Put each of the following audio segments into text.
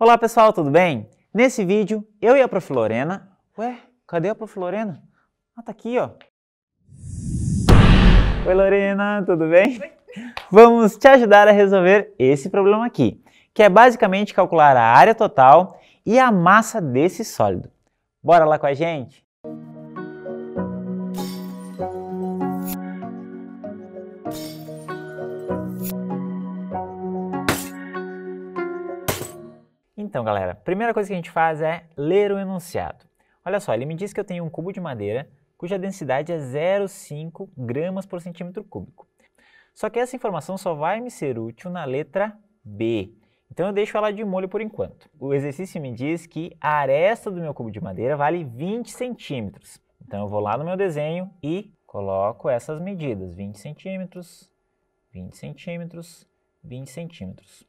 Olá pessoal, tudo bem? Nesse vídeo, eu e a Prof. Lorena... Ué, cadê a Prof. Lorena? Ah, tá aqui, ó. Oi Lorena, tudo bem? Oi. Vamos te ajudar a resolver esse problema aqui, que é basicamente calcular a área total e a massa desse sólido. Bora lá com a gente? Então, galera, a primeira coisa que a gente faz é ler o enunciado. Olha só, ele me diz que eu tenho um cubo de madeira cuja densidade é 0,5 gramas por centímetro cúbico. Só que essa informação só vai me ser útil na letra B. Então eu deixo ela de molho por enquanto. O exercício me diz que a aresta do meu cubo de madeira vale 20 centímetros. Então eu vou lá no meu desenho e coloco essas medidas. 20 centímetros, 20 centímetros, 20 centímetros.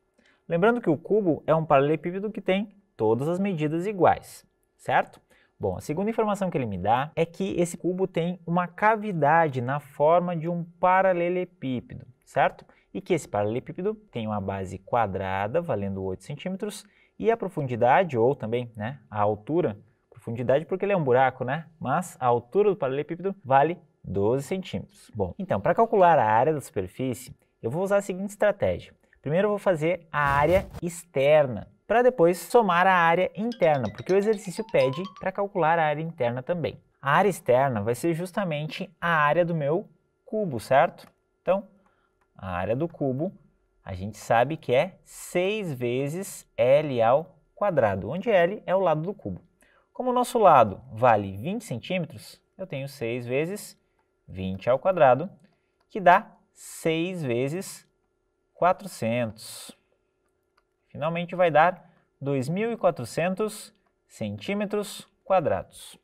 Lembrando que o cubo é um paralelepípedo que tem todas as medidas iguais, certo? Bom, a segunda informação que ele me dá é que esse cubo tem uma cavidade na forma de um paralelepípedo, certo? E que esse paralelepípedo tem uma base quadrada, valendo 8 centímetros, e a profundidade, ou também a altura, profundidade porque ele é um buraco, mas a altura do paralelepípedo vale 12 centímetros. Bom, então, para calcular a área da superfície, eu vou usar a seguinte estratégia. Primeiro eu vou fazer a área externa, para depois somar a área interna, porque o exercício pede para calcular a área interna também. A área externa vai ser justamente a área do meu cubo, certo? Então, a área do cubo, a gente sabe que é 6 vezes L ao quadrado, onde L é o lado do cubo. Como o nosso lado vale 20 centímetros, eu tenho 6 vezes 20 ao quadrado, que dá 6 vezes 400. Finalmente vai dar 2.400 centímetros quadrados.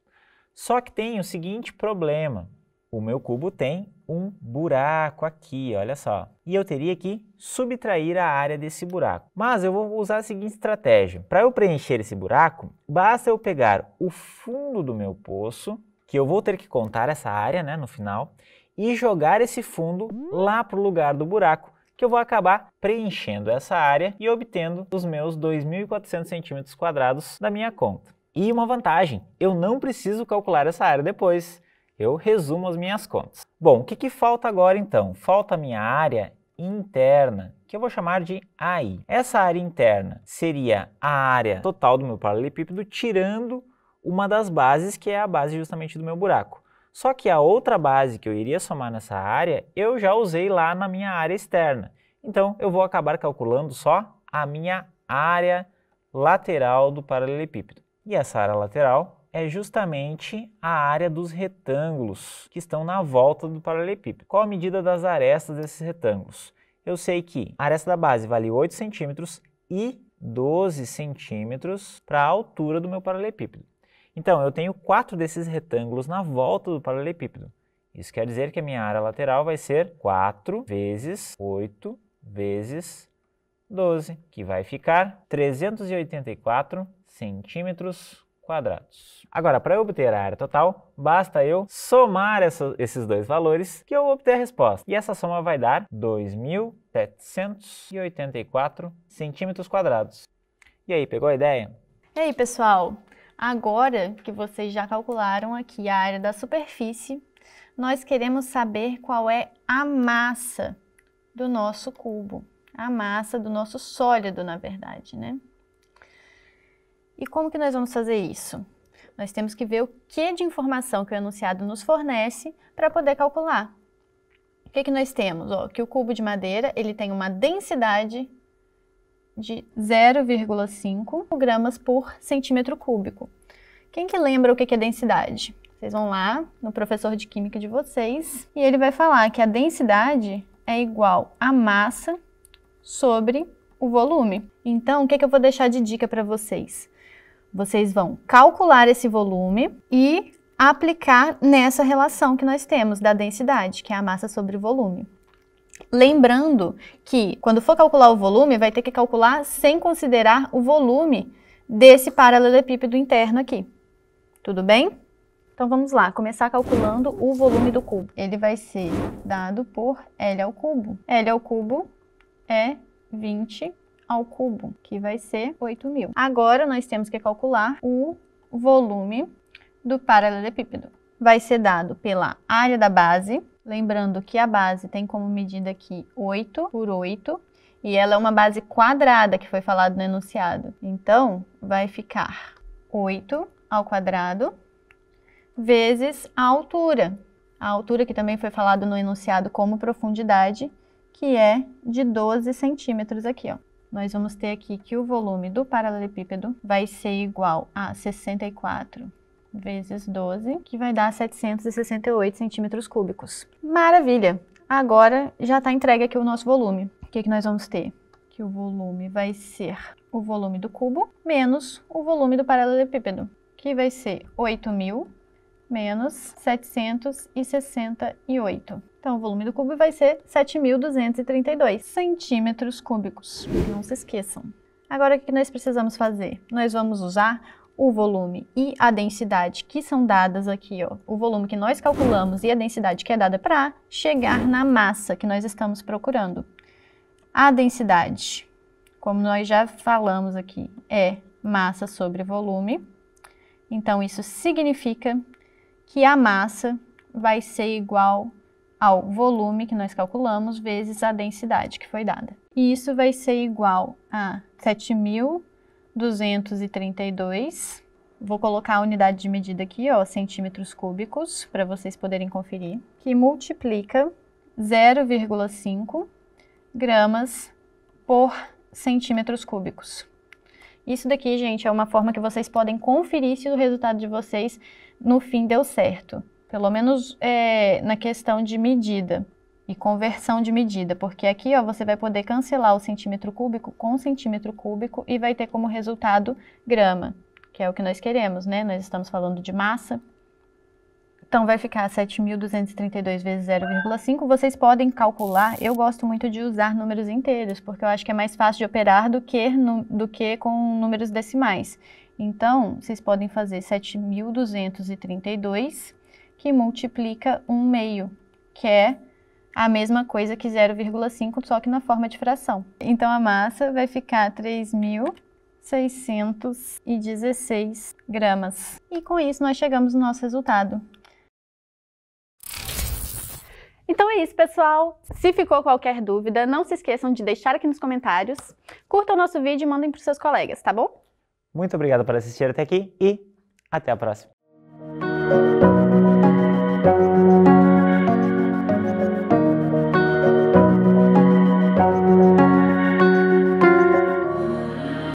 Só que tem o seguinte problema. O meu cubo tem um buraco aqui, olha só. E eu teria que subtrair a área desse buraco. Mas eu vou usar a seguinte estratégia. Para eu preencher esse buraco, basta eu pegar o fundo do meu poço, que eu vou ter que contar essa área, no final, e jogar esse fundo lá para o lugar do buraco, que eu vou acabar preenchendo essa área e obtendo os meus 2.400 centímetros quadrados da minha conta. E uma vantagem, eu não preciso calcular essa área depois, eu resumo as minhas contas. Bom, o que falta agora então? Falta a minha área interna, que eu vou chamar de AI. Essa área interna seria a área total do meu paralelepípedo, tirando uma das bases, que é a base justamente do meu buraco. Só que a outra base que eu iria somar nessa área, eu já usei lá na minha área externa. Então, eu vou acabar calculando só a minha área lateral do paralelepípedo. E essa área lateral é justamente a área dos retângulos que estão na volta do paralelepípedo. Qual a medida das arestas desses retângulos? Eu sei que a aresta da base vale 8 centímetros e 12 centímetros para a altura do meu paralelepípedo. Então, eu tenho 4 desses retângulos na volta do paralelepípedo. Isso quer dizer que a minha área lateral vai ser 4 vezes 8 vezes 12, que vai ficar 384 centímetros quadrados. Agora, para eu obter a área total, basta eu somar esses dois valores que eu vou obter a resposta. E essa soma vai dar 2.784 centímetros quadrados. E aí, pegou a ideia? E aí, pessoal? Agora que vocês já calcularam aqui a área da superfície, nós queremos saber qual é a massa do nosso cubo, a massa do nosso sólido, na verdade, E como que nós vamos fazer isso? Nós temos que ver o que de informação que o enunciado nos fornece para poder calcular. O que nós temos? Que o cubo de madeira ele tem uma densidade de 0,5 gramas por centímetro cúbico. Quem que lembra o que é densidade? Vocês vão lá no professor de química de vocês e ele vai falar que a densidade é igual a massa sobre o volume. Então, o que eu vou deixar de dica para vocês? Vocês vão calcular esse volume e aplicar nessa relação que nós temos da densidade, que é a massa sobre o volume. Lembrando que, quando for calcular o volume, vai ter que calcular sem considerar o volume desse paralelepípedo interno aqui. Tudo bem? Então, vamos lá, começar calculando o volume do cubo. Ele vai ser dado por L ao cubo. L ao cubo é 20 ao cubo, que vai ser 8.000. Agora, nós temos que calcular o volume do paralelepípedo. Vai ser dado pela área da base, lembrando que a base tem como medida aqui 8 por 8, e ela é uma base quadrada, que foi falado no enunciado. Então, vai ficar 8 ao quadrado vezes a altura. A altura que também foi falado no enunciado como profundidade, que é de 12 centímetros aqui, ó. Nós vamos ter aqui que o volume do paralelepípedo vai ser igual a 64 vezes 12, que vai dar 768 centímetros cúbicos. Maravilha! Agora já está entregue aqui o nosso volume. O que nós vamos ter? Que o volume vai ser o volume do cubo menos o volume do paralelepípedo, que vai ser 8.000 menos 768. Então, o volume do cubo vai ser 7.232 centímetros cúbicos. Não se esqueçam. Agora, o que nós precisamos fazer? Nós vamos usar o volume e a densidade que são dadas aqui, ó. O volume que nós calculamos e a densidade que é dada para chegar na massa que nós estamos procurando. A densidade, como nós já falamos aqui, é massa sobre volume. Então, isso significa que a massa vai ser igual ao volume que nós calculamos vezes a densidade que foi dada. E isso vai ser igual a 7.232. Vou colocar a unidade de medida aqui, ó, centímetros cúbicos, para vocês poderem conferir, que multiplica 0,5 gramas por centímetros cúbicos. Isso daqui, gente, é uma forma que vocês podem conferir se o resultado de vocês no fim deu certo. Pelo menos na questão de medida e conversão de medida, porque aqui, ó, você vai poder cancelar o centímetro cúbico com centímetro cúbico e vai ter como resultado grama, que é o que nós queremos, né? Nós estamos falando de massa. Então, vai ficar 7.232 vezes 0,5. Vocês podem calcular, eu gosto muito de usar números inteiros, porque eu acho que é mais fácil de operar do que com números decimais. Então, vocês podem fazer 7.232, que multiplica 1/2, que é a mesma coisa que 0,5, só que na forma de fração. Então, a massa vai ficar 3.616 gramas. E com isso, nós chegamos no nosso resultado. Então é isso, pessoal. Se ficou qualquer dúvida, não se esqueçam de deixar aqui nos comentários. Curtam o nosso vídeo e mandem para os seus colegas, tá bom? Muito obrigado por assistir até aqui e até a próxima.